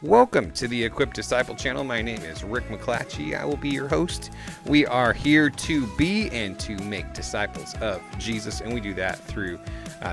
Welcome to the Equipped Disciple channel. My name is Rick McClatchy. I will be your host. We are here to be and to make disciples of Jesus, and we do that through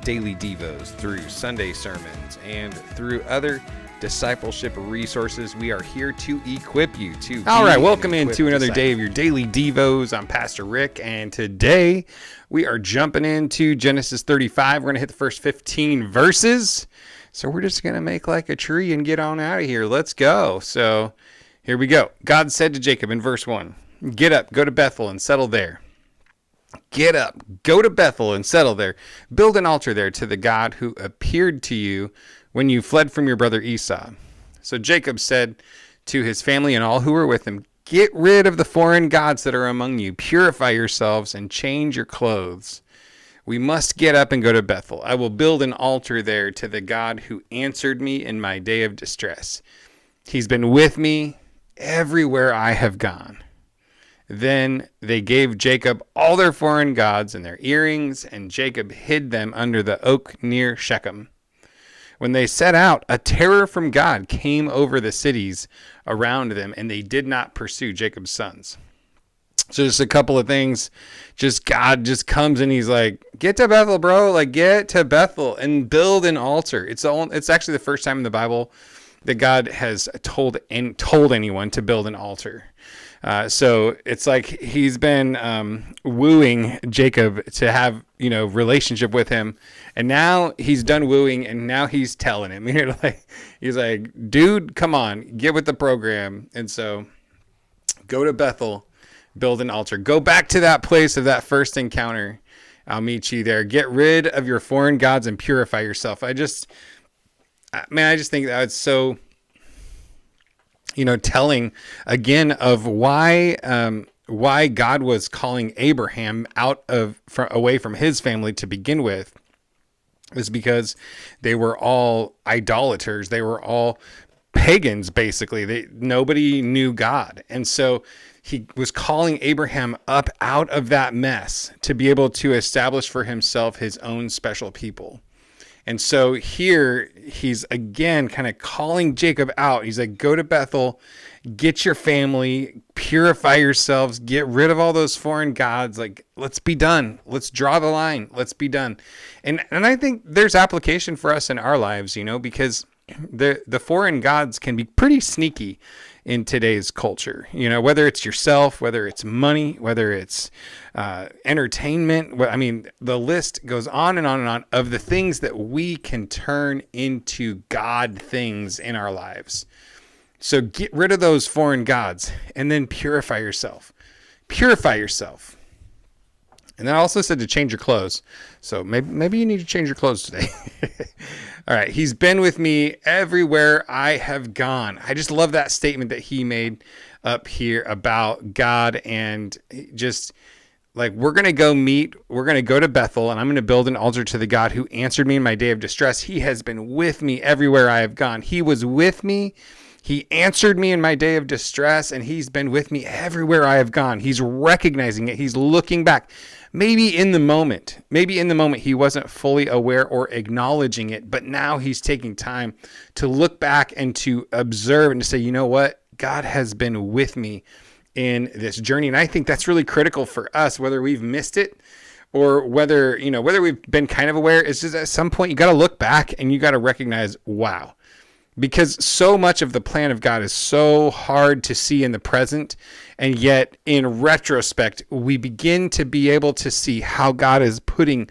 daily devos, through Sunday sermons, and through other discipleship resources. We are here to equip you to All right, welcome into into another day of your daily devos. I'm Pastor Rick, and today we are jumping into Genesis 35. We're going to hit the first 15 verses. So we're just going to make like a tree and get on out of here. Let's go. So here we go. God said to Jacob in verse 1, "Get up, go to Bethel and settle there." Get up, go to Bethel and settle there. Build an altar there to the God who appeared to you when you fled from your brother Esau. So Jacob said to his family and all who were with him, "Get rid of the foreign gods that are among you. Purify yourselves and change your clothes. We must get up and go to Bethel. I will build an altar there to the God who answered me in my day of distress. He's been with me everywhere I have gone." Then they gave Jacob all their foreign gods and their earrings, and Jacob hid them under the oak near Shechem. When they set out, a terror from God came over the cities around them, and they did not pursue Jacob's sons. So just a couple of things. Just God just comes and he's like, "Get to Bethel, bro. Like, get to Bethel and build an altar." It's actually the first time in the Bible that God has told anyone to build an altar. So it's like he's been wooing Jacob to have, relationship with him. And now he's done wooing, and now he's telling him. He's like, "Dude, come on, get with the program." And so go to Bethel, build an altar. Go back to that place of that first encounter. I'll meet you there. Get rid of your foreign gods and purify yourself. I just think that it's so, telling again of why God was calling Abraham away from his family to begin with, is because they were all idolaters. They were all pagans, basically. Nobody knew God. And so he was calling Abraham up out of that mess to be able to establish for himself his own special people. And so here he's again kind of calling Jacob out. He's like, "Go to Bethel, get your family, purify yourselves, get rid of all those foreign gods. Like, let's be done. Let's draw the line. Let's be done." And I think there's application for us in our lives, because the foreign gods can be pretty sneaky in today's culture, whether it's yourself, whether it's money, whether it's entertainment. I mean, the list goes on and on and on of the things that we can turn into God things in our lives. So get rid of those foreign gods and then purify yourself. Purify yourself. And then I also said to change your clothes. So maybe you need to change your clothes today. All right. He's been with me everywhere I have gone. I just love that statement that he made up here about God, and just like, we're going to go to Bethel, and I'm going to build an altar to the God who answered me in my day of distress. He has been with me everywhere I have gone. He was with me. He answered me in my day of distress, and he's been with me everywhere I have gone. He's recognizing it. He's looking back. Maybe in the moment he wasn't fully aware or acknowledging it, but now he's taking time to look back and to observe and to say, "You know what? God has been with me in this journey." And I think that's really critical for us, whether we've missed it or whether we've been kind of aware. It's just at some point you got to look back and you got to recognize, wow. Because so much of the plan of God is so hard to see in the present, and yet in retrospect, we begin to be able to see how God is putting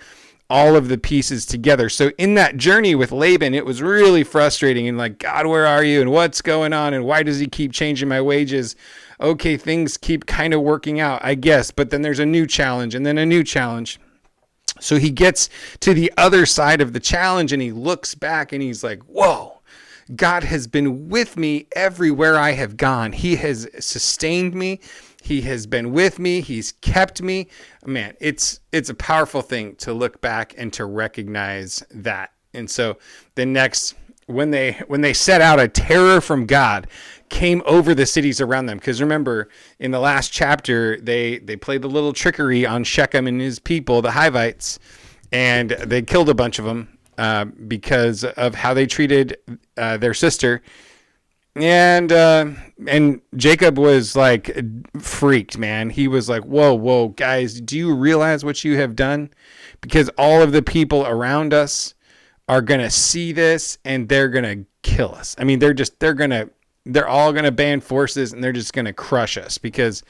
all of the pieces together. So in that journey with Laban, it was really frustrating, and like, "God, where are you? And what's going on? And why does he keep changing my wages?" Okay, things keep kind of working out, I guess, but then there's a new challenge and then a new challenge. So he gets to the other side of the challenge and he looks back and he's like, "Whoa. God has been with me everywhere I have gone. He has sustained me. He has been with me. He's kept me." Man, it's a powerful thing to look back and to recognize that. And so the next, when they set out, a terror from God came over the cities around them. Because remember, in the last chapter, they played the little trickery on Shechem and his people, the Hivites, and they killed a bunch of them. Because of how they treated their sister. And Jacob was like freaked, man. He was like, whoa, guys, do you realize what you have done? Because all of the people around us are going to see this and they're going to kill us. I mean, they're all going to band forces and they're just going to crush us because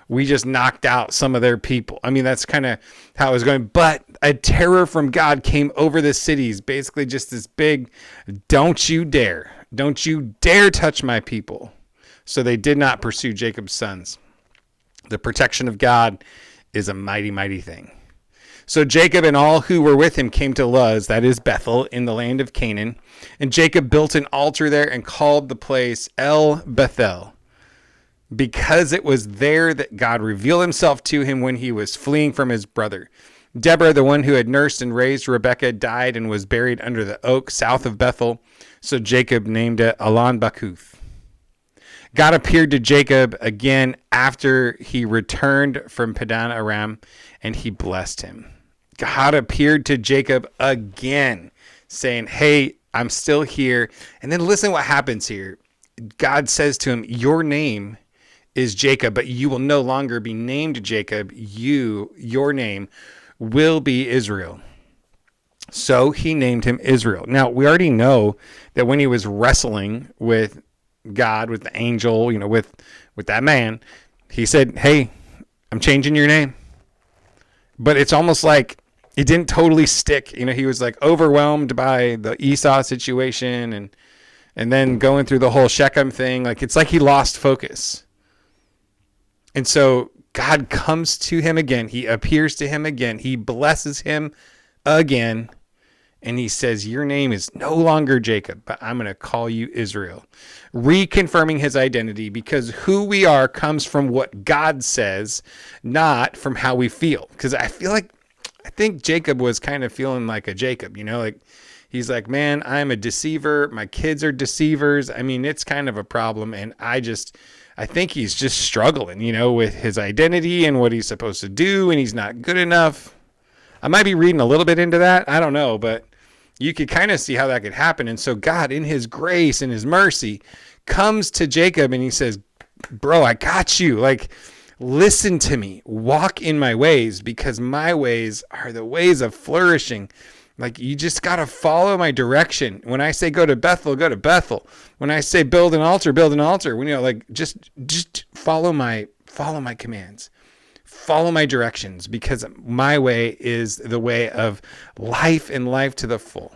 we just knocked out some of their people. I mean, that's kind of how it was going. But a terror from God came over the cities, basically just this big, don't you dare touch my people. So they did not pursue Jacob's sons. The protection of God is a mighty, mighty thing. So Jacob and all who were with him came to Luz, that is Bethel, in the land of Canaan. And Jacob built an altar there and called the place El Bethel, because it was there that God revealed himself to him when he was fleeing from his brother. Deborah, the one who had nursed and raised Rebekah, died and was buried under the oak south of Bethel. So Jacob named it Elon Bakuth. God appeared to Jacob again after he returned from Padan Aram, and he blessed him. God appeared to Jacob again, saying, hey, I'm still here. And then listen what happens here. God says to him, your name is Jacob, but you will no longer be named Jacob. Your name will be Israel. So he named him Israel. Now, we already know that when he was wrestling with God, with the angel, with that man, he said, hey, I'm changing your name. But it's almost like it didn't totally stick. He was like overwhelmed by the Esau situation and then going through the whole Shechem thing. Like, it's like he lost focus. And so God comes to him again. He appears to him again. He blesses him again. And he says, your name is no longer Jacob, but I'm going to call you Israel. Reconfirming his identity, because who we are comes from what God says, not from how we feel. Because I think Jacob was kind of feeling like a Jacob, like he's like, man, I'm a deceiver. My kids are deceivers. I mean, it's kind of a problem. And I think he's just struggling, with his identity and what he's supposed to do. And he's not good enough. I might be reading a little bit into that. I don't know, but you could kind of see how that could happen. And so God, in his grace and his mercy, comes to Jacob and he says, bro, I got you. Like, listen to me. Walk in my ways, because my ways are the ways of flourishing. Like, you just got to follow my direction. When I say go to Bethel, go to Bethel. When I say build an altar, build an altar. Just follow my commands. Follow my directions, because my way is the way of life and life to the full.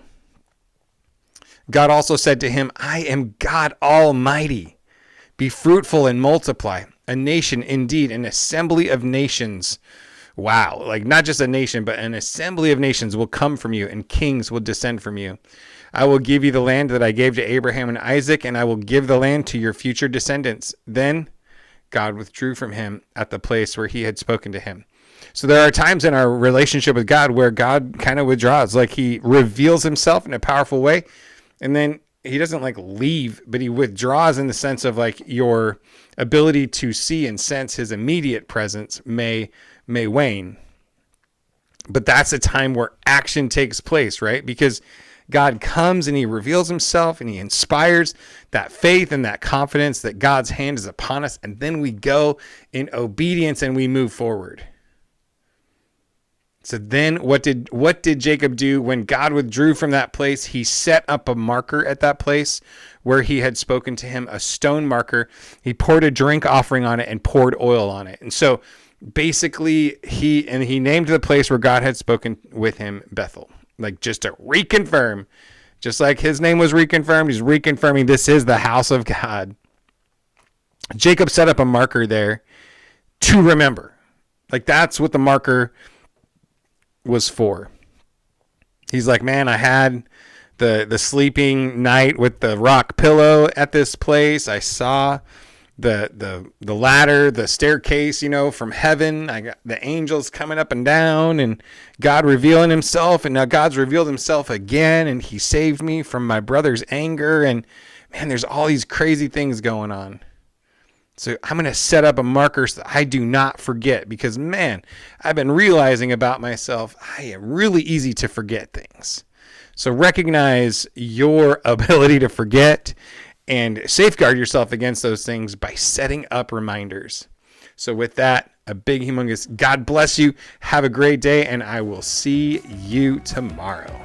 God also said to him, I am God Almighty. Be fruitful and multiply. A nation, indeed, an assembly of nations. Wow. Like, not just a nation, but an assembly of nations will come from you, and kings will descend from you. I will give you the land that I gave to Abraham and Isaac, and I will give the land to your future descendants. Then God withdrew from him at the place where he had spoken to him. So there are times in our relationship with God where God kind of withdraws, like he reveals himself in a powerful way. And then he doesn't like leave, but he withdraws in the sense of like your ability to see and sense his immediate presence may wane. But that's a time where action takes place, right? Because God comes and he reveals himself and he inspires that faith and that confidence that God's hand is upon us. And then we go in obedience and we move forward. So then what did Jacob do when God withdrew from that place? He set up a marker at that place where he had spoken to him, a stone marker. He poured a drink offering on it and poured oil on it. And so basically he named the place where God had spoken with him Bethel. Like, just to reconfirm, just like his name was reconfirmed, he's reconfirming this is the house of God. Jacob set up a marker there to remember. Like, that's what the marker was for. He's like, man, I had the sleeping night with the rock pillow at this place. I saw the ladder, the staircase, from heaven. I got the angels coming up and down and God revealing himself. And now God's revealed himself again. And he saved me from my brother's anger. And man, there's all these crazy things going on. So I'm going to set up a marker so that I do not forget, because man, I've been realizing about myself, I am really easy to forget things. So recognize your ability to forget and safeguard yourself against those things by setting up reminders. So with that, a big humongous God bless you. Have a great day, and I will see you tomorrow.